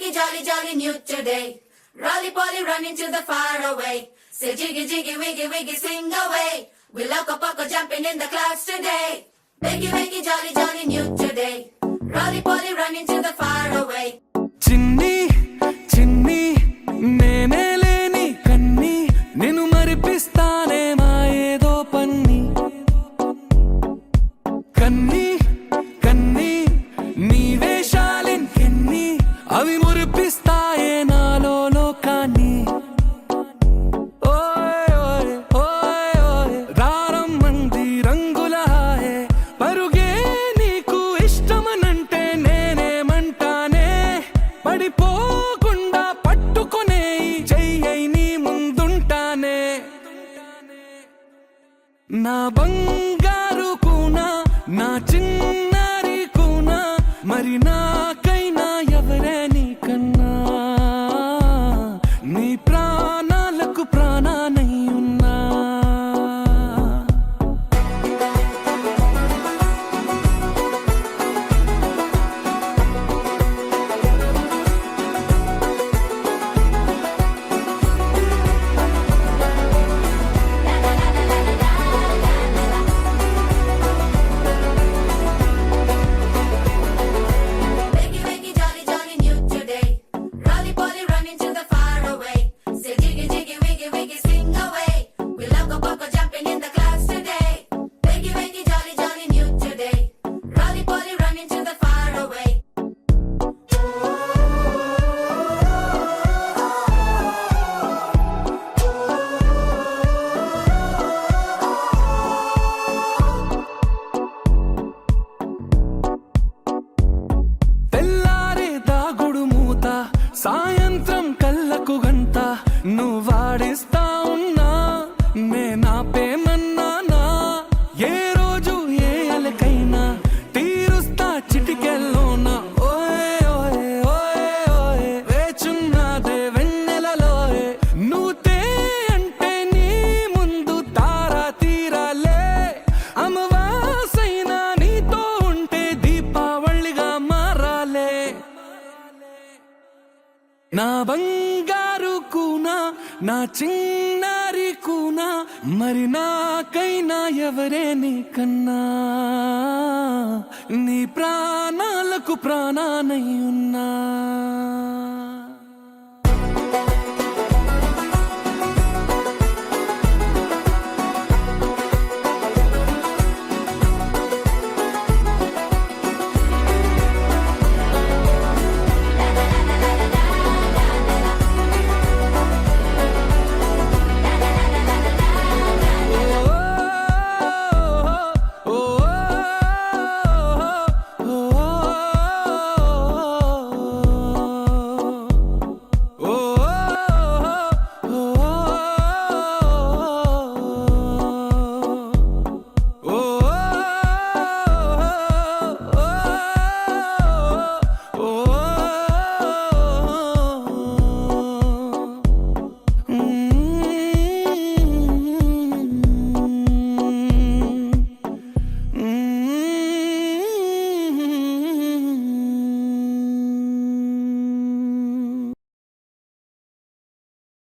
wakey, jolly, jolly new today. Rolly poly running to the far away. Say jiggy, jiggy, wiggy, wiggy, sing away. We loco poco jumping in the clouds today. Wakey, wakey, jolly, jolly new today. Rolly poly running to the far away. చిన్ని చిన్ని నేనే లేని కన్ని నిన్ను మరిపిస్తానే మా ఏదో పన్ని కన్ని కన్ని నీ వేషాలెన్ని అవి మురిపిస్తాయే నాలో లోకాన్ని ఓయ్ ఓయ్ ఓయ్ ఓయ్ రారమ్మంది రంగుల హాయే పరుగే నీకు ఇష్టమనంటే నేనేమంటానే పడిపోకుండా పట్టుకునే చెయ్యై నీ ముందుంటానే నా బంగారు కూనా నా చిన్నారి కూనా మరి నాకైనా ఎవరే నీకన్నా నీ ప్రాణాలకు ప్రాణానై ఉన్నా Wakey, wakey, jolly, jolly new today. Rolly poly running to the far away. Say jiggy, jiggy, wiggy, wiggy, sing away. We loco poco jumping in the clouds today. Wakey, wakey, jolly, jolly new today. Rolly poly running to the far away. తెల్లారే దాగుడు మూత సాయంత్రం కళ్ళకు గంట నువ్వాడిస్తా ఉన్నా నేనాపేమన్నానా ఏ రోజు ఏ అలకైనా తీరుస్తా చిటికెల్లోనా ఓయ్ ఓయ్ ఓయ్ ఓయ్ వేచున్నదే వెన్నెలలోయే నువ్వుతే అంటే నీ ముందు తారా తీరాలే అమవాసైనా నీతో ఉంటే దీపావళిగా మారాలే నా బంగారు కూనా నా చిన్నారి కూనా మరి నాకైనా ఎవరే నీకన్నా నీ ప్రాణాలకు ప్రాణానై ఉన్నా